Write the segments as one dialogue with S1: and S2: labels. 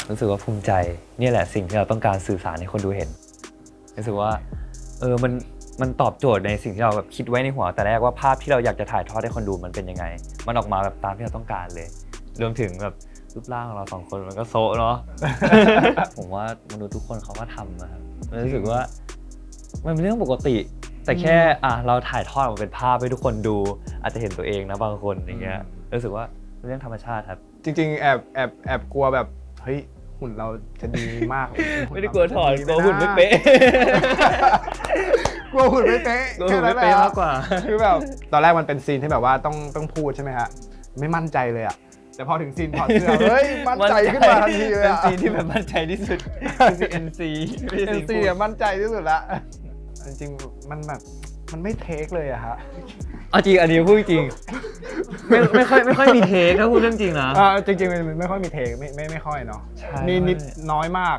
S1: รู้สึกว่าภูมิใจนี่แหละสิ่งที่เราต้องการสื่อสารให้คนดูเห็นรู้สึกว่ามันตอบโจทย์ในสิ่งที่เราแบบคิดไว้ในหัวแต่แรกว่าภาพที่เราอยากจะถ่ายทอดให้คนดูมันเป็นยังไงมันออกมาแบบตามที่เราต้องการเลยรวมถึงแบบรูปร่างของเราสองคนมันก็โซะเนาะ ผมว่ามนุษย์ทุกคนเขาก็ทำนะครับรู้สึกว่ามันเป็นเรื่องปกติแต่แค่เราถ่ายทอดออกมาเป็นภาพให้ทุกคนดูอาจจะเห็นตัวเองนะบางคนอย่างเงี้ยรู้สึกว่าเป็นเรื่องธรรมชาติครับ
S2: จริงๆแอบกลัวแบบเฮ้ยหุ่นเราจะดีมาก
S1: ไม่ได้กลัวถอดกลัวหุ่นไม่เป๊ะ
S2: กลัวหุ่นไม่เป๊ะ
S1: กลัวหุ่นไม่เป๊ะมากกว่า
S2: คือแบบตอนแรกมันเป็นซีนที่แบบว่าต้องพูดใช่ไหมฮะไม่มั่นใจเลยอะแต่พอถึงซีนถอดเสื้อเฮ้ยมั่นใจขึ้นมาทันทีเลย
S1: เป็นซีนที่แบบมั่นใจที่สุดคือซีน NC
S2: อะมั่นใจที่สุดละจริงๆมันแบบมันไม่เทคเลยอะฮะ
S1: เอาจริงอันนี้พูดจริงไม่ค่อยมีเทคถ้าพูดเรื่องจริงนะ
S2: จริงๆมันไม่ค่อยมีเทคไม่ค่อยเนาะมีนิดน้อยมาก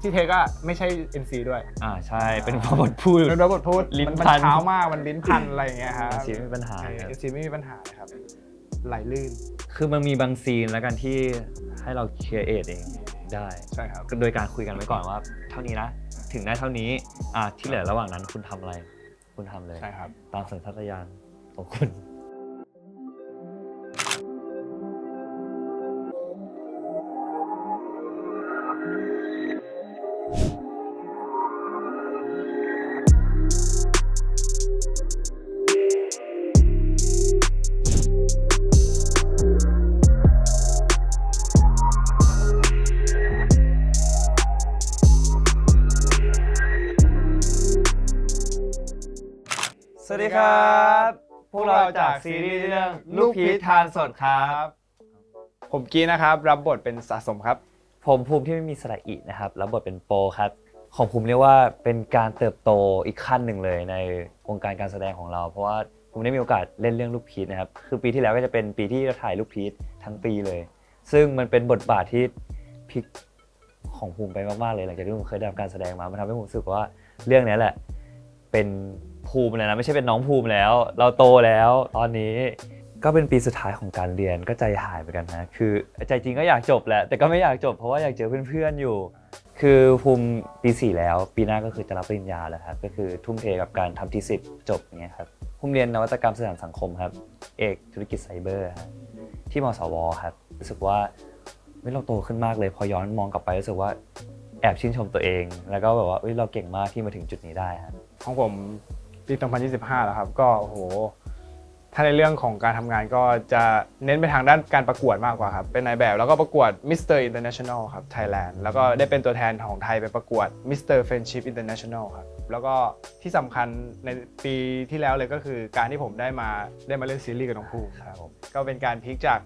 S2: ที่เทคอะไม่ใช่ NC ด้วย
S1: ใช่เป็นบทพูด
S2: เป็นบทพูดมันเช้ามากมันลิ้นพันอะไรอย่างเงี้ยฮะ
S1: NC ไม่มีปัญหา
S2: NC ไม่มีปัญหาเลยครับไหลลื่น
S1: คือมันมีบางซีนแล้วกันที่ให้เราเครียดเองได้
S2: ใช่ครับ
S1: โดยการคุยกันไว้ก่อนว่าเท่านี้นะถึงได้เท่านี้ที่เหลือระหว่างนั้นคุณทำอะไรคุณทำเลย
S2: ใช่ครับ
S1: ตามสัญชาตญาณของคุณสวัสดีครับพวกเราจากซีรีส์เรื่องลูกพีชทานสดครับ
S2: ผมกี้นะครับรับบทเป็นสะสมครับ
S1: ผมภูมิที่ไม่มีสระอินะครับรับบทเป็นโปครับของภูมิเรียกว่าเป็นการเติบโตอีกขั้นหนึ่งเลยในวงการการแสดงของเราเพราะว่าผมได้มีโอกาสเล่นเรื่องลูกพีชนะครับคือปีที่แล้วก็จะเป็นปีที่เราถ่ายลูกพีชทั้งปีเลยซึ่งมันเป็นบทบาทที่พลิกของภูมิไปมากๆเลยหลังจากที่ผมเคยได้รับการแสดงมามันทำให้ผมรู้สึกว่าเรื่องนี้แหละเป็นภูมิเลยนะไม่ใช่เป็นน้องภูมิแล้วเราโตแล้วตอนนี้ก็เป็นปีสุดท้ายของการเรียนก็ใจหายไปกันนะคือใจจริงก็อยากจบแหละแต่ก็ไม่อยากจบเพราะว่าอยากเจอเพื่อนๆอยู่คือภูมิปี4แล้วปีหน้าก็คือจะรับปริญญาแล้วครับก็คือทุ่มเทกับการทำทีสิทธิ์จบอย่างเงี้ยครับภูมิเรียนนวัตกรรมสื่อสารสังคมครับเอกธุรกิจไซเบอร์ครับที่มศวครับรู้สึกว่าเราโตขึ้นมากเลยพอย้อนมองกลับไปรู้สึกว่าแอบชื่นชมตัวเองแล้วก็แบบว่าเราเก่งมากที่มาถึงจุดนี้ได้ครับ
S2: ของผมปี2025แล้วครับก็โอ้โหถ้าในเรื่องของการทำงานก็จะเน้นไปทางด้านการประกวดมากกว่าครับเป็นนายแบบแล้วก็ประกวด Mr. International ครับ Thailand แล้วก็ได้เป็นตัวแทนของไทยไปประกวด Mr. Friendship International ครับแล้วก็ที่สำคัญในปีที่แล้วเลยก็คือการที่ผมได้มาเล่นซีรีส์กับน้องภูมิครับผมก็เป็นการพลิกจาก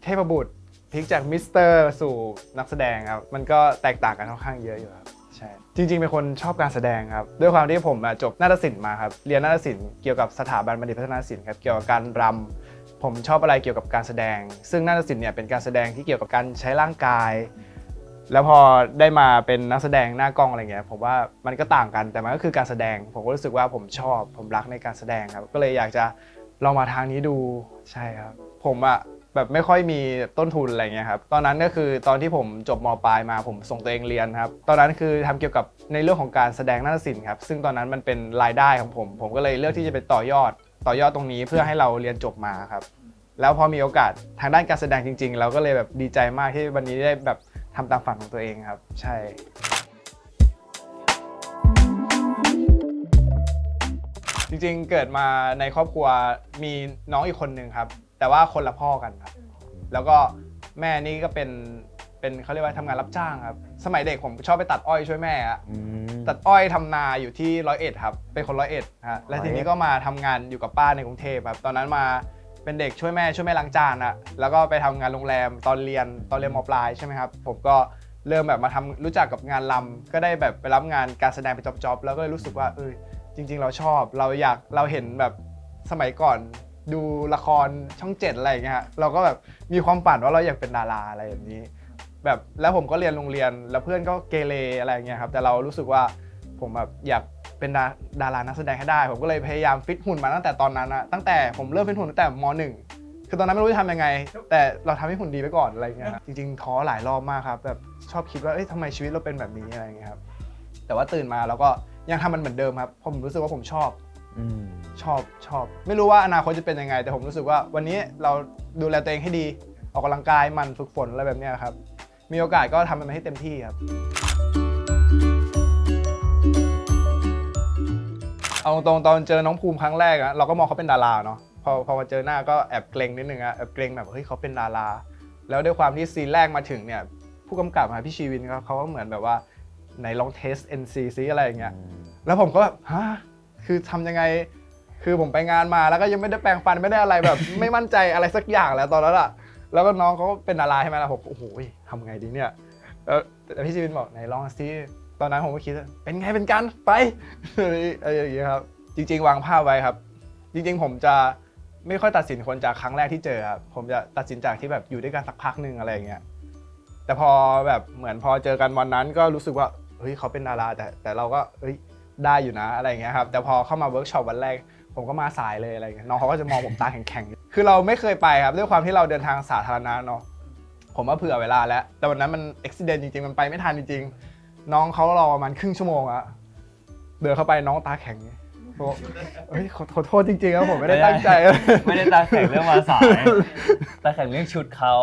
S2: เทพบุตรพลิกจากมิสเตอร์สู่นักแสดงครับมันก็แตกต่างกันค่อนข้างเยอะอยู่ครับใช่จริงๆเป็นคนชอบการแสดงครับด้วยความที่ผมจบนาฏศิลป์มาครับเรียนนาฏศิลป์เกี่ยวกับสถาบันบัณฑิตพัฒนาศิลป์ครับเกี่ยวกับการรำผมชอบอะไรเกี่ยวกับการแสดงซึ่งนาฏศิลป์เนี่ยเป็นการแสดงที่เกี่ยวกับการใช้ร่างกายแล้วพอได้มาเป็นนักแสดงหน้ากล้องอะไรเงี้ยผมว่ามันก็ต่างกันแต่มันก็คือการแสดงผมก็รู้สึกว่าผมชอบผมรักในการแสดงครับก็เลยอยากจะลองมาทางนี้ดูใช่ครับผมแบบไม่ค่อยมีต้นทุนอะไรเงี้ยครับตอนนั้นก็คือตอนที่ผมจบม.ปลายมาผมส่งตัวเองเรียนครับตอนนั้นคือทำเกี่ยวกับในเรื่องของการแสดงนาฏศิลป์ครับซึ่งตอนนั้นมันเป็นรายได้ของผมก็เลยเลือกที่จะไปต่อยอดตรงนี้เพื่อให้เราเรียนจบมาครับแล้วพอมีโอกาสทางด้านการแสดงจริงๆเราก็เลยแบบดีใจมากที่วันนี้ได้แบบทำตามฝันของตัวเองครับใช่จริงๆเกิดมาในครอบครัวมีน้องอีกคนนึงครับแต่ว่าคนละพ่อกันครับแล้วก็แม่นี่ก็เป็นเขาเรียกว่าทำงานรับจ้างครับสมัยเด็กผมชอบไปตัดอ้อยช่วยแม่ตัดอ้อยทำนาอยู่ที่101ครับเป็นคน101ฮะและทีนี้ก็มาทำงานอยู่กับป้าในกรุงเทพครับตอนนั้นมาเป็นเด็กช่วยแม่ล้างจานอะแล้วก็ไปทำงานโรงแรมตอนเรียนม.ปลายใช่ไหมครับผมก็เริ่มแบบมาทำรู้จักกับงานรำก็ได้แบบไปรับงานการแสดงเป็นจ็อบๆแล้วก็เลยรู้สึกว่าจริงๆเราชอบเราเห็นแบบสมัยก่อนดูละครช่อง7อะไรอย่างเงี้ยเราก็แบบมีความฝันว่าเราอยากเป็นดาราอะไรแบบนี้แบบแล้วผมก็เรียนโรงเรียนแล้วเพื่อนก็เกเรอะไรอย่างเงี้ยครับแต่เรารู้สึกว่าผมแบบอยากเป็นดารานักแสดงให้ได้ผมก็เลยพยายามฟิตหุ่นมาตั้งแต่ตอนนั้นนะตั้งแต่ผมเริ่มฟิตหุ่นตั้งแต่ม.1 คือตอนนั้นไม่รู้จะทำยังไง แต่เราทำให้หุ่นดีไปก่อนอะไรเงี้ยจริงๆท้อหลายรอบมากครับแบบชอบคิดว่าเอ้ยทำไมชีวิตเราเป็นแบบนี้อะไรเงี้ยครับแต่ว่าตื่นมาแล้วก็ยังทำมันเหมือนเดิมครับผมรู้สึกว่าผมชอบ
S1: อืม
S2: ชอบไม่รู้ว่าอนาคตจะเป็นยังไง แต่ผมรู้สึกว่าวันนี้เราดูแลตัวเองให้ดีออกกำลังกายมันฝึกฝนอะไรแบบเนี้ยครับมีโอกาสก็ทำมันให้เต็มที่ครับเอาตรงๆตอนเจอน้องภูมิครั้งแรกอะเราก็มองเขาเป็นดาราเนาะพอมาเจอหน้าก็แอบเกรงนิดนึงอะแอบเกรงแบบเฮ้ยเขาเป็นดาราแล้วด้วยความที่ซีนแรกมาถึงเนี่ยผู้กำกับพี่ชีวินเขาก็เหมือนแบบว่าไหนลองเทส NC ซิอะไรอย่างเงี้ยแล้วผมก็แบบฮะคือทำยังไงคือผมไปงานมาแล้วก็ยังไม่ได้แปรงฟันไม่ได้อะไรแบบ ไม่มั่นใจอะไรสักอย่างแล้วตอนนั้นอะแล้วก็น้องเขาเป็นดาราใช่ไหมล่ะผมโอ้โหทำไงดีเนี่ยแต่พี่ชีวินบอกไหนลองซิตอนนั้นผมก็คิดว่าเป็นไงเป็นกันไป อะไรอย่างเงี้ยครับจริงๆวางภาพไว้ครับจริงๆผมจะไม่ค่อยตัดสินคนจากครั้งแรกที่เจอครับผมจะตัดสินจากที่แบบอยู่ด้วยกันสักพักหนึ่งอะไรอย่างเงี้ยแต่พอแบบเหมือนพอเจอกันวันนั้นก็รู้สึกว่าเฮ้ยเขาเป็นดาราแต่เราก็เฮ้ยได้อยู่นะอะไรอย่างเงี้ยครับแต่พอเข้ามาเวิร์กช็อปวันแรกผมก็มาสายเลยอะไรอย่างเงี้ยน้องเขาก็จะมองผมตาแข็งๆคือเราไม่เคยไปครับด้วยความที่เราเดินทางสาธารณะเนาะผมว่าเผื่อเวลาแล้วแต่วันนั้นมันอุบิเหตุจริงๆมันไปไม่ทันจริงๆน้องเขารอประมาณครึ่งชั่วโมงอะเดินเข้าไปน้องตาแข็งบอกเฮ้ยขอโทษจริงๆครับผมไม่ได้ตั้งใจ
S1: ไม่ได้ตาแข็งเรื่องมาสาย ตาแข็งเรื่องชุดเขา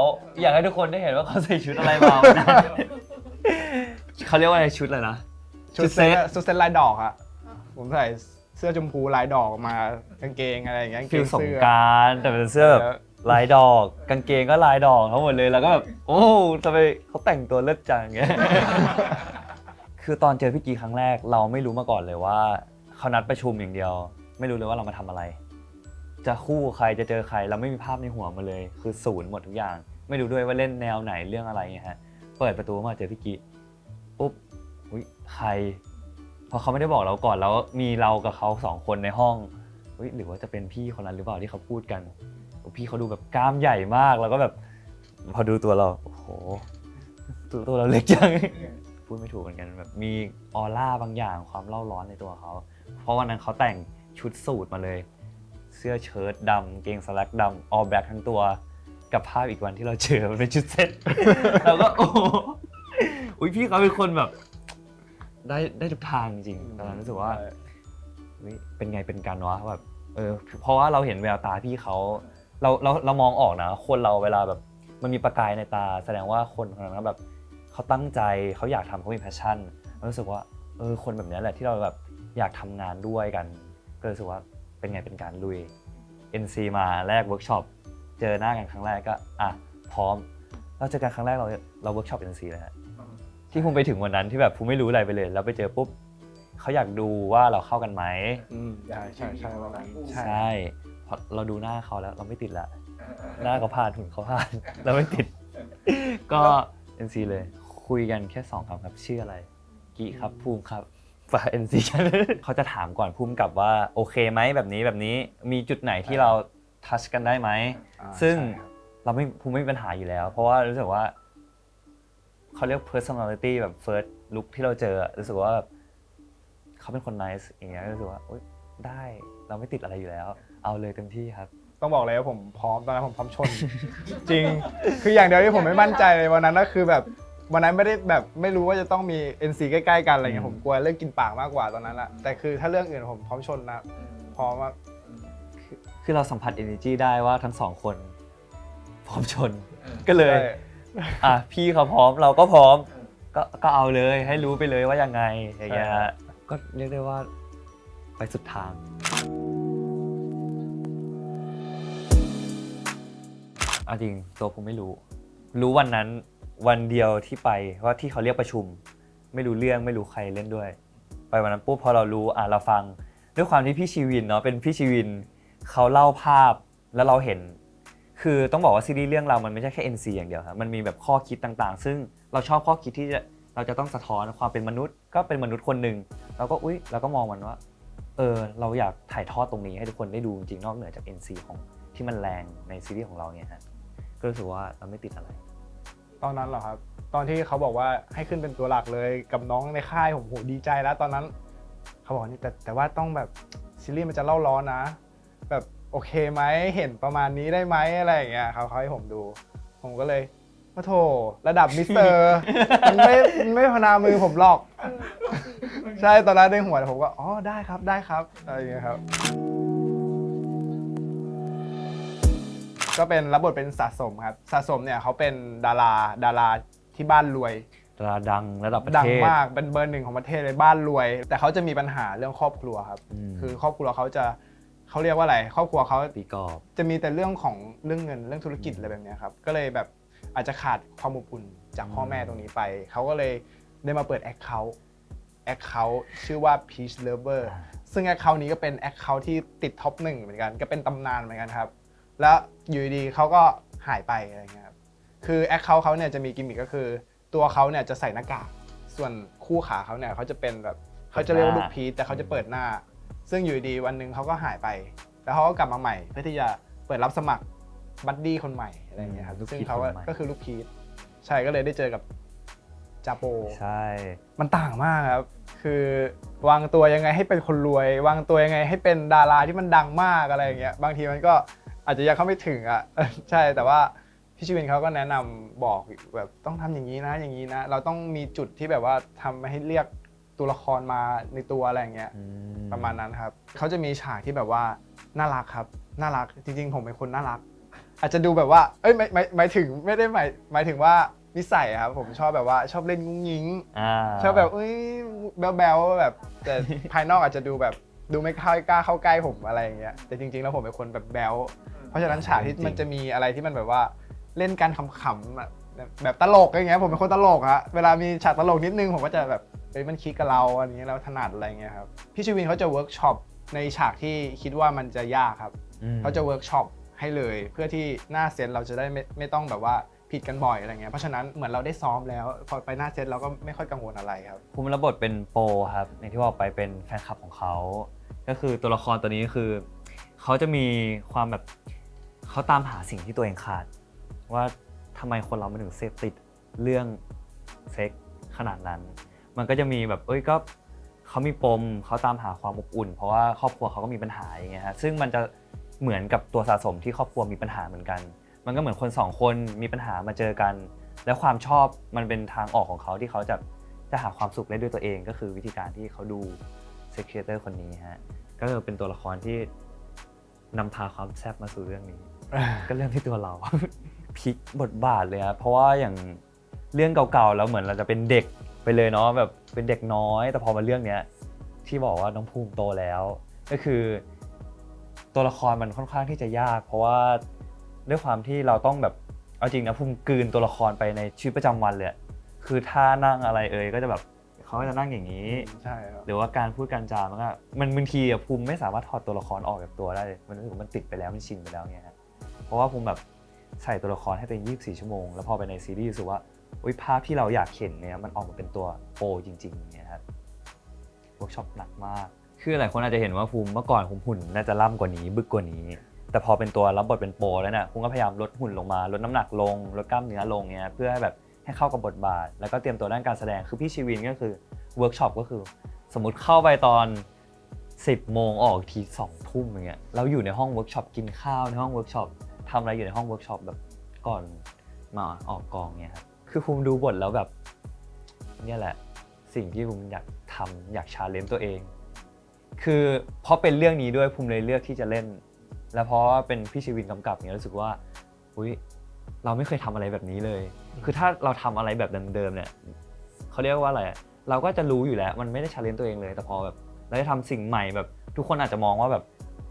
S1: อยากให้ทุกคนได้เห็นว่าเขาใส่ชุดอะไรมาวันนั้น เขาเรียกว่าอะไรชุดอะไรนะ
S2: ชุดเซตลายดอกอะผมใส่เสื้อชมพูลายดอกมากางเกงอะไรอย่างเงี้ย
S1: ฟิลสงกรานต์แต่เป็นเสื้อแบบลายดอกกางเกงก็ลายดอกทั้งหมดเลยแล้วก็แบบโอ้ทำไมเขาแต่งตัวเลิศจังอย่างเงี้ย คือตอนเจอพี่กีครั้งแรกเราไม่รู้มาก่อนเลยว่าเขานัดประชุมอย่างเดียว ไม่รู้เลยว่าเรามาทำอะไร จะคู่ใครจะเจอใครเราไม่มีภาพในหัวมาเลย คือศูนย์หมดทุกอย่าง ไม่รู้ด้วยว่าเล่นแนวไหนเรื่องอะไรเงี้ยฮะเปิดประตูมาเจอพี่กีปุ๊บอุ๊ยใครเพราะเขาไม่ได้บอกเราก่อนแล้วมีเรากับเขา2 คนในห้องหรือว่าจะเป็นพี่คนนั้นหรือเปล่าที่เขาพูดกันพี่เขาดูแบบกล้ามใหญ่มากแล้วก็แบบพอดูตัวเราโอ้โหตัวเราเล็กจัง พูดไม่ถูกเหมือนกันแบบมีออร่าบางอย่างความเล่าร้อนในตัวเขาเพราะวันนั้นเขาแต่งชุดสูทมาเลยเสื้อเชิ้ตดำเกงสแล็กดำออลแบล็คทั้งตัวกับภาพอีกวันที่เราเจอมันเป็นชุดเซ็ต เราก็โอ้อุ๊ยพี่เขาเป็นคนแบบได้ทุกทางจริงตอนนั้นรู้สึกว่าเป็นไงเป็นกันวะแบบเพราะว่าเราเห็นแววตาพี่เขาเรามองออกนะคนเราเวลาแบบมันมีประกายในตาแสดงว่าคนคนนั้นแบบเขาตั้งใจเขาอยากทำเขามีแพชชั่นรู้สึกว่าคนแบบนี้แหละที่เราแบบอยากทำงานด้วยกันก็รู้สึกว่าเป็นไงเป็นการลุย NC มาแรกเวิร์กช็อปเจอหน้ากันครั้งแรกก็พร้อมเราเจอกันครั้งแรกเราเวิร์กช็อป NC เลยฮะที่ภูมิไปถึงวันนั้นที่แบบภูมิไม่รู้อะไรไปเลยแล้วไปเจอปุ๊บเขาอยากดูว่าเราเข้ากันไหม
S2: ใช่วันนั้น
S1: ใช่เพราะเราดูหน้าเขาแล้วเราไม่ติดละหน้าเขาผ่านหุ่นเขาผ่านเราไม่ติดก็ NC เลยคุยกันแค่2 คำครับชื่ออะไรกิครับภูมิครับฝาก NC กันเขาจะถามก่อนภูมิกับว่าโอเคไหมแบบนี้มีจุดไหนที่เราทัชกันได้ไหมซึ่งเราภูมิไม่มีปัญหาอยู่แล้วเพราะว่ารู้สึกว่าเขาเรียก personality แบบ first look ที่เราเจอรู้สึกว่าเขาเป็นคน nice อย่างเงี้ยรู้สึกว่าได้เราไม่ติดอะไรอยู่แล้วเอาเลยเต็มที่ครับ
S2: ต้องบอกเลยว่าผมพร้อมตอนนั้นผมพร้อมชน จริงคืออย่างเดียวที่ผมไม่มั่นใจเลยวันนั้นก็คือแบบวันนั้นไม่ได้แบบไม่รู้ว่าจะต้องมี NC ใกล้ๆกันอะไรเงี้ยผมกลัวเรื่องกินปากมากกว่าตอนนั้นแหละแต่คือถ้าเรื่องอื่นผมพร้อมชนนะพร้อมว่า
S1: คือเราสัมผัส energy ได้ว่าทั้ง2 คนพร้อมชนก็เลยพี่เขาพร้อมเราก็พร้อมก็เอาเลยให้รู้ไปเลยว่ายังไงอย่างเงี้ยฮะก็เรียกได้ว่าไปสุดทางจริงตัวผมไม่รู้วันนั้นวันเดียวที่ไปว่าที่เขาเรียกประชุมไม่รู้เรื่องไม่รู้ใครเล่นด้วยไปวันนั้นปุ๊บพอเรารู้เราฟังด้วยความที่พี่ชีวินเนาะเป็นพี่ชีวินเขาเล่าภาพแล้วเราเห็นคือต้องบอกว่าซีรีส์เรื่องเรามันไม่ใช่แค่ NC อย่างเดียวครับมันมีแบบข้อคิดต่างๆซึ่งเราชอบข้อคิดที่เราจะต้องสะท้อนความเป็นมนุษย์ก็เป็นมนุษย์คนหนึ่งเราก็มองมันว่าเราอยากถ่ายทอดตรงนี้ให้ทุกคนได้ดูจริงๆนอกเหนือจาก NC ของที่มันแรงในซีรีส์ของเราเนี่ยฮะก็รู้สึกว่าเราไม่ติดอะไร
S2: ตอนนั้นเหรอครับตอนที่เขาบอกว่าให้ขึ้นเป็นตัวหลักเลยกับน้องในค่ายผมโหดีใจแล้วตอนนั้นเขาบอกนี่แต่ว่าต้องแบบซีรีส์มันจะเล่าร้อนนะแบบ โอเคไหมเห็นประมาณนี้ได้ไหมอะไรอย่างเงี้ยเขาให้ผมดู ผมก็เลยว่าโถระดับมิสเตอร์ มันไม่พนามือผมหรอก ใช่ตอนนั้นในหัวผมก็อ๋อได้ครับได้ครับอะไรอย่างเงี้ยครับ ก็เป็นรับบทเป็นสะสมครับสะสมเนี่ยเขาเป็นดาราที่บ้านรวย
S1: ดาราดังระดับประ
S2: ดัง
S1: เทศ
S2: มากเป็นเบอร์ 1ของประเทศเลยบ้านรวย แต่เขาจะมีปัญหาเรื่องครอบครัวครับ คือครอบครัวเขาเรียกว่าอะไรครอบครัวเขา
S1: ตีกรอบ
S2: จะมีแต่เรื่องเงินเรื่องธุรกิจอะไรแบบเนี้ยครับก็เลยแบบอาจจะขาดความอบอุ่นจากพ่อแม่ตรงนี้ไปเขาก็เลยได้มาเปิดแอคเคาท์ชื่อว่า Peach Lover ซึ่งแอคเคาท์นี้ก็เป็นแอคเคาท์ที่ติดท็อป 1เหมือนกันก็เป็นตำนานเหมือนกันครับแล้วอยู่ดีๆเขาก็หายไปอะไรเงี้ยครับคือแอคเคาท์เขาเนี่ยจะมีกิมมิคก็คือตัวเขาเนี่ยจะใส่หน้ากากส่วนคู่ขาเขาเนี่ยเขาจะเป็นแบบเขาจะเรียกว่าลูกพีชแต่เขาจะเปิดหน้า ซึ่งอยู่ดีวันหนึ่งเขาก็หายไป แล้วเขาก็กลับมาใหม่เพื่อที่จะเปิดรับสมัครบัดดี้คนใหม่อะไรอย่างเงี้ยครับซึ่งเขาก็คือลูกพีชใช่ก็เลยได้เจอกับจาโป
S1: ใช่
S2: มันต่างมากครับคือวางตัวยังไงให้เป็นคนรวยวางตัวยังไงให้เป็นดาราที่มันดังมากอะไรอย่างเงี้ยบางทีมันก็อาจจะยังเข้าไม่ถึงอ่ะ ใช่แต่ว่าพี่ชวินเขาก็แนะนำบอกแบบต้องทำอย่างนี้นะอย่างนี้นะเราต้องมีจุดที่แบบว่าทำให้เรียกตัวละครมาในตัวอะไรอย่างเงี้ย ประมาณนั้นครับเขาจะมีฉากที่แบบว่าน่ารักครับน่ารักจริงๆผมเป็นคนน่ารัก อาจจะดูแบบว่าเอ้ยหมายถึงไม่ได้หมายถึงว่านิสัยครับผมชอบแบบว่าชอบเล่นงุ้งยิงชอบแบบเอ้ยแบ๊วๆแบบแต่ภายนอกอาจจะดูแบบดูไม่ค่อยกล้าเข้าใกล้ผมอะไรอย่างเงี้ยแต่จริงๆแล้วผมเป็นคนแบบแบ๊วเพราะฉะนั้นฉากที่มันจะมีอะไรที่มันแบบว่าเล่นกันขำๆอะแบบตลกอย่างเงี้ยผมเป็นคนตลกฮะเวลามีฉากตลกนิดนึงผมก็จะแบบเฮ้ยมันคลิกกับเราอันนี้เราถนัดอะไรเงี้ยครับพี่ชวินเขาจะเวิร์กช็อปในฉากที่คิดว่ามันจะยากครับเขาจะเวิร์กช็อปให้เลยเพื่อที่หน้าเซตเราจะได้ไม่ต้องแบบว่าผิดกันบ่อยอะไรเงี้ยเพราะฉะนั้นเหมือนเราได้ซ้อมแล้วพอไปหน้าเซตเราก็ไม่ค่อยกังวลอะไรครับ
S1: ภูมิรับบทเป็นโปครับอย่างที่บอกไปเป็นแฟนคลับของเขาก็คือตัวละครตัวนี้คือเขาจะมีความแบบเขาตามหาสิ่งที่ตัวเองขาดว่าทำไมคนเรามันถึงเสพติดเรื่องเซ็กขนาดนั้น มันก็จะมีแบบก็เขามีปมเขาตามหาความอบอุ่น เพราะว่าครอบครัวเขาก็มีปัญหาอย่างเงี้ยฮะซึ่งมันจะเหมือนกับตัวสะสมที่ครอบครัวมีปัญหาเหมือนกัน มันก็เหมือนคนสองคนมีปัญหามาเจอกัน แล้วความชอบมันเป็นทางออกของเขาที่เขาจะหาความสุขได้ด้วยตัวเองก็คือวิธีการที่เขาดูเซ็กครีเอเตอร์คนนี้ฮะก็คือเป็นตัวละครที่นำพาความแซ่บมาสู่เรื่องนี้ ก็เรื่องที่ตัวเรา พลิกบทบาทเลยครับเพราะว่าอย่างเรื่องเก่าๆแล้วเหมือนเราจะเป็นเด็กไปเลยเนาะแบบเป็นเด็กน้อยแต่พอมาเรื่องเนี้ยที่บอกว่าน้องภูมิโตแล้วก็คือตัวละครมันค่อนข้างที่จะยากเพราะว่าด้วยความที่เราต้องแบบเอาจริงนะภูมิกลืนตัวละครไปในชีวิตประจำวันเลยคือท่านั่งอะไรก็จะแบบเขาก็จะนั่งอย่างนี้
S2: ใช่ครับ
S1: หรือว่าการพูดการจามันบางทีภูมิไม่สามารถถอดตัวละครออกจากตัวได้เลยมันรู้สึกว่ามันติดไปแล้วมันชินไปแล้วเงี้ยฮะเพราะว่าภูมิแบบใส่ตัวละครให้ตัวเอง24 ชั่วโมงแล้วพอไปในซีรีส์รู้สึกว่าภาพที่เราอยากเห็นเนี่ยมันออกมาเป็นตัวโปจริงๆเนี่ยครับเวิร์กช็อปหนักมากคือหลายคนอาจจะเห็นว่าภูมิเมื่อก่อนภูมิหุ่นน่าจะล่ำกว่านี้บึกกว่านี้แต่พอเป็นตัวรับบทเป็นโปแล้วเนี่ยภูมิก็พยายามลดหุ่นลงมาลดน้ำหนักลงลดกล้ามเนื้อลงเนี่ยเพื่อให้แบบให้เข้ากับบทบาทแล้วก็เตรียมตัวด้านการแสดงคือพี่ชีวินก็คือเวิร์กช็อปก็คือสมมุติเข้าไปตอน10 โมงออกที2 ทุ่มอย่างเงี้ยเราอยู่ในห้องเวิร์กช็อปกินข้าวในห้องเวิร์กช็อปทำอะไรอยู่ในห้องเวิร์กช็อปแบบก่อนมาออกกองเนี่ยครับคือภูมิดูบทแล้วแบบเนี่ยแหละสิ่งที่ภูมิอยากทำอยากชาเลนจ์ตัวเองคือเพราะเป็นเรื่องนี้ด้วยภูมิเลยเลือกที่จะเล่นแล้วเพราะว่าเป็นพี่ชีวินกำกับเนี่ยรู้สึกว่าอุ๊ยเราไม่เคยทำอะไรแบบนี้เลยคือถ้าเราทำอะไรแบบเดิมๆเนี่ยเขาเรียกว่าอะไรเราก็จะรู้อยู่แล้วมันไม่ได้ชาเลนจ์ตัวเองเลยแต่พอแบบเราจะทำสิ่งใหม่แบบทุกคนอาจจะมองว่าแบบ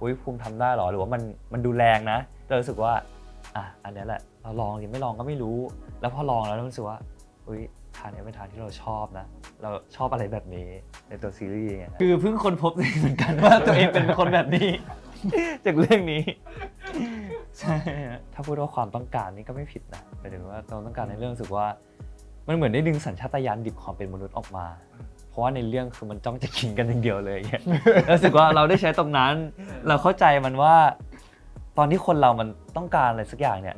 S1: อุ๊ยภูมิทำได้หรอหรือว่ามันดูแรงนะเรารู้สึกว่าอันนี้แหละเราลองดิไม่ลองก็ไม่รู้แล้วพอลองแล้วเรารู้สึกว่าอุ๊ยทางนี้เป็นทางที่เราชอบนะเราชอบอะไรแบบนี้ในตัวซีรีส์ไงคือเพิ่งค้นพบเหมือนกันว่าตัวเองเป็นคนแบบนี้ จากเรื่องนี้ใช่ถ้าพูดว่าความต้องการนี่ก็ไม่ผิดนะหมายถึงว่าเราต้องการในเรื่องรู้สึกว่ามันเหมือนได้ดึงสัญชาตญาณดิบความเป็นมนุษย์ออกมาเพราะว่าในเรื่องคือมันจ้องจะกินกันอย่างเดียวเลยรู้สึกว่าเราได้ใช้ตรงนั้นเราเข้าใจมันว่าตอนที่คนเรามันต้องการอะไรสักอย่างเนี่ย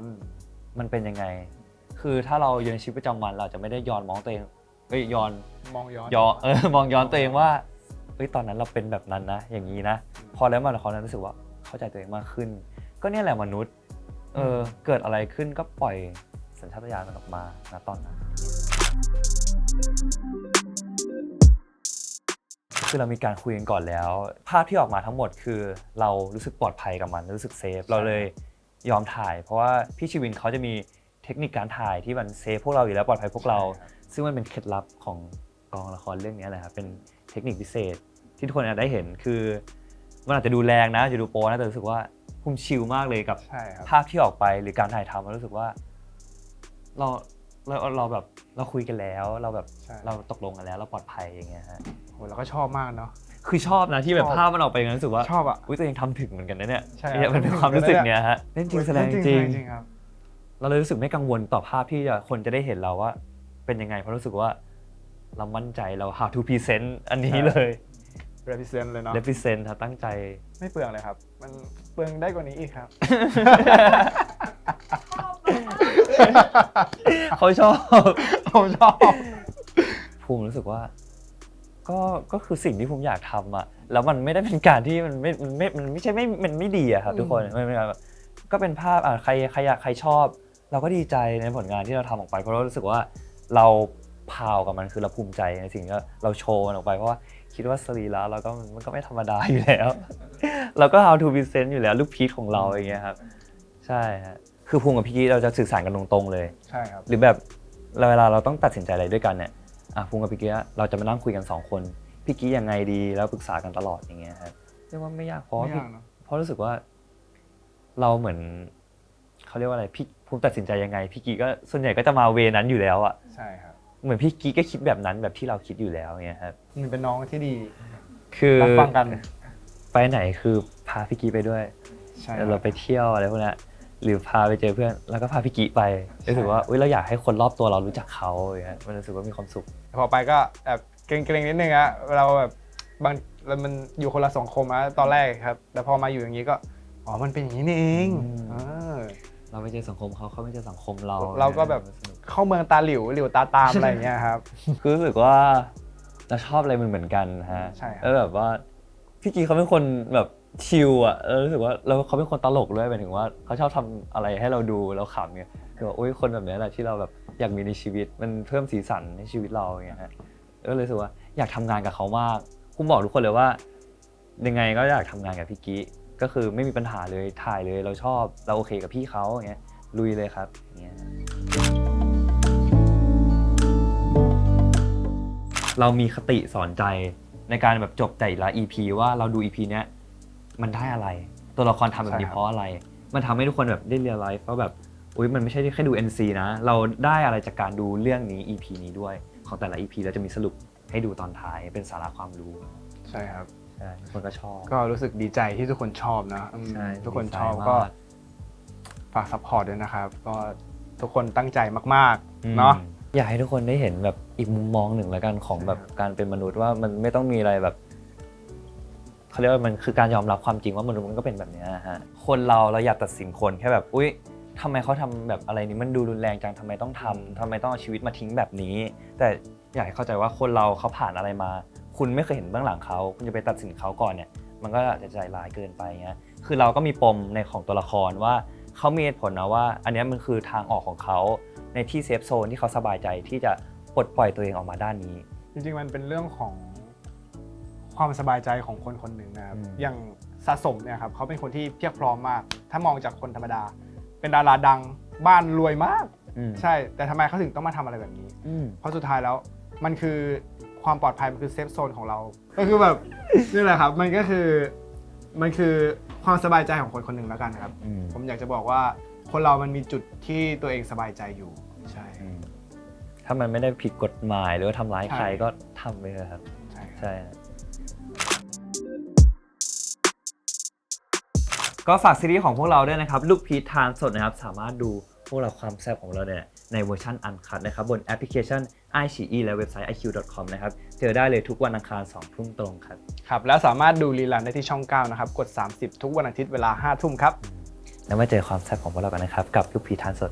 S1: มันเป็นยังไงคือถ้าเราอยู่ในชีวิตประจำวันเราจะไม่ได้ย้อนมองตัวเอง
S2: มองย้อน
S1: มองย้อนตัวเองว่าตอนนั้นเราเป็นแบบนั้นนะอย่างนี้นะพอแล้วมาละครนั้นรู้สึกว่า เข้าใจตัวเองมากขึ้น ก็เนี่ยแหละมนุษย์เกิดอะไรขึ้นก็ปล่อยสัญชาตญาณมันออกมาณตอนนั้นคือเรามีการคุยกันก่อนแล้วภาพที่ออกมาทั้งหมดคือเรารู้สึกปลอดภัยกับมันรู้สึกเซฟเราเลยยอมถ่ายเพราะว่าพี่ชีวินเขาจะมีเทคนิคการถ่ายที่มันเซฟพวกเราอยู่แล้วปลอดภัยพวกเราซึ่งมันเป็นเคล็ดลับของกองละครเรื่องนี้แหละครับเป็นเทคนิคพิเศษที่ทุกคนอาจได้เห็นคือมันอาจจะดูแรงนะจะดูโป๊นะแต่รู้สึกว่าภูมิชิลมากเลยกับภาพที่ออกไปหรือการถ่ายทำเรารู้สึกว่าเราแบบเราคุยกันแล้วเราแบบเราตกลงกันแล้วเราปลอดภัยอย่างเงี้ยฮะ
S2: โหเราก็ชอบมากเนาะ
S1: คือชอบนะที่แบบภาพมันออกไปรู้สึกว่า
S2: ชอบอ่ะ
S1: ตัวเองทำถึงเหมือนกันนะเนี่ย
S2: ใช่
S1: มันเป็นความรู้สึกเนี้ยฮะเล่นจริงแสดงจริง
S2: ครับ
S1: เราเลยรู้สึกไม่กังวลต่อภาพที่คนจะได้เห็นเราว่าเป็นยังไงเพราะรู้สึกว่าเรามั่นใจเรา how to present อันนี้เลย
S2: represent เลยเนาะ
S1: represent ครับตั้งใจ
S2: ไม่เปลืองเลยครับมันเปลืองได้กว่านี้อีกครับ
S1: เขาชอบภูมิรู้สึกว่าก็คือสิ่งที่ผมอยากทำอ่ะแล้วมันไม่ได้เป็นการที่มันไม่ใช่มันไม่ดีอะครับทุกคนมันก็เป็นภาพใครชอบเราก็ดีใจในผลงานที่เราทำออกไปเพราะเรารู้สึกว่าเราพาวกับมันคือเราภูมิใจในสิ่งที่เราโชว์มันออกไปเพราะว่าคิดว่าสรีระเราก็มันก็ไม่ธรรมดาอยู่แล้วเราก็ how to present อยู่แล้วลูกพีชของเราอย่างเงี้ยครับใช่ฮะคือภูมิกับพี่กี้เราจะสื่อสารกันตรงๆเลย
S2: ใช่ครับ
S1: หรือแบบเวลาเราต้องตัดสินใจอะไรด้วยกันเนี่ยภูมิกับพี่กี้เราจะมานั่งคุยกัน2คนพี่กี้ยังไงดีแล้วปรึกษากันตลอดอย่างเงี้ยครับเรียกว่าไม่ยากเพราะรู้สึกว่าเราเหมือนเขาเรียกว่าอะไรพี่ภูมิตัดสินใจยังไงพี่กี้ก็ส่วนใหญ่ก็จะมาเวนั้นอยู่แล้วอ่ะ
S2: ใช่ครับ
S1: เหมือนพี่กี้ก็คิดแบบนั้นแบบที่เราคิดอยู่แล้วเงี้ยครับ
S2: มันเป็นน้องที่ดี
S1: คือ
S2: รับฟังกัน
S1: ไปไหนคือพาพี่กี้ไปด้วยเราไปเที่ยวอะไรพวกนี้หรือพาไปเจอเพื่อนแล้วก็พาพี่กี้ไปรู้สึกว่าเราอยากให้คนรอบตัวเรารู้จักเขาอย่างเงี้ยมันรู้สึกว่ามีความสุข
S2: พอไปก็แบบเกรงๆนิดนึงอะเราแบบบางมันอยู่คนละสังคมอะตอนแรกครับแต่พอมาอยู่อย่างนี้ก็อ๋อมันเป็นอย่างนี้นี่เอง
S1: เราไม่เจอสังคมเขาไม่เจอสังคม
S2: เราก็แบบเข้าเมืองตาหลิวตาตามอะไรอย่างเงี้ยครับ
S1: คือรู้สึกว่าเราชอบอะไรเหมือนกันฮะ
S2: ใช่
S1: แล้วแบบว่าพี่กี้เขาเป็นคนแบบชิลอ่ะรู้สึกว่าเขาเป็นคนตลกด้วยหมายถึงว่าเขาชอบทำอะไรให้เราดูแล้วขำเงี้ยคือว่าโอ้ยคนแบบนี้แหละที่เราแบบอยากมีในชีวิตมันเพิ่มสีสันในชีวิตเราอย่างเงี้ยฮะก็เลยรู้สึกว่าอยากทำงานกับเขามากผมบอกทุกคนเลยว่ายังไงก็อยากทำงานกับพี่กี้ก็คือไม่มีปัญหาเลยถ่ายเลยเราชอบเราโอเคกับพี่เขาอย่างเงี้ยลุยเลยครับอย่างเงี้ยเรามีคติสอนใจในการแบบจบแต่ละ EP ว่าเราดู EP เนี้ยมันได้อะไรตัวละครทำแบบนี้เพราะอะไรมันทำให้ทุกคนแบบได้เรียลไลฟ์ว่าแบบอุ๊ยมันไม่ใช่แค่ดู NC นะเราได้อะไรจากการดูเรื่องนี้ EP นี้ด้วยของแต่ละ EP เราจะมีสรุปให้ดูตอนท้ายเป็นสาระความรู้
S2: ใช่ครับ
S1: ใช่ทุกคนก็ชอบ
S2: ก็รู้สึกดีใจที่ทุกคนชอบนะทุกคนชอบก็ฝากซัพพอร์ตด้วยนะครับก็ทุกคนตั้งใจมากๆเนาะ
S1: อยากให้ทุกคนได้เห็นแบบอีกมุมมองหนึ่งแล้วกันของแบบการเป็นมนุษย์ว่ามันไม่ต้องมีอะไรแบบเขาเรียกว่ามันคือการยอมรับความจริงว่ามนุษย์มันก็เป็นแบบนี้ฮะคนเราอยากตัดสินคนแค่แบบอุ๊ยทำไมเขาทำแบบอะไรนี้มันดูรุนแรงจังทำไมต้องทำไมต้องเอาชีวิตมาทิ้งแบบนี้แต่อยากให้เข้าใจว่าคนเราเขาผ่านอะไรมาคุณไม่เคยเห็นเบื้องหลังเขาคุณจะไปตัดสินเขาก่อนเนี่ยมันก็จะใจร้ายเกินไปเงี้ยคือเราก็มีปมในของตัวละครว่าเขามีเหตุผลนะว่าอันนี้มันคือทางออกของเขาในที่เซฟโซนที่เขาสบายใจที่จะปลดปล่อยตัวเองออกมาด้านนี้
S2: จริงๆมันเป็นเรื่องของความสบายใจของคนคนหนึ่งนะครับอย่างสะสมเนี่ยครับเขาเป็นคนที่เพียบพร้อมมากถ้ามองจากคนธรรมดาเป็นดาราดังบ้านรวยมากใช่แต่ทำไมเขาถึงต้องมาทำอะไรแบบนี้เพราะสุดท้ายแล้วมันคือความปลอดภัยมันคือเซฟโซนของเราก็คือแบบนี่แหละครับมันคือความสบายใจของคนคนหนึ่งแล้วกันครับผมอยากจะบอกว่าคนเรามันมีจุดที่ตัวเองสบายใจอยู่ใช่
S1: ถ้ามันไม่ได้ผิดกฎหมายหรือว่าทำร้ายใครก็ทำไปเลยครับใช่ก็ฝากซีรีส์ของพวกเราด้วยนะครับลูกพีชทานสดนะครับสามารถดูพวกเราความแซ่บของเราเนี่ยในเวอร์ชันอันคัทนะครับบนแอปพลิเคชัน iQIYI และเว็บไซต์ iq.com นะครับเจอได้เลยทุกวันอังคาร 20:00 นตรงครับ
S2: ครับแล้วสามารถดูรีลันได้ที่ช่อง 9 นะครับกด 30 ทุกวันอาทิตย์เวลา 5 ทุ่มครับ
S1: แล้วมาเจอความแซ่บของพวกเรากันนะครับกับลูกพีชทานสด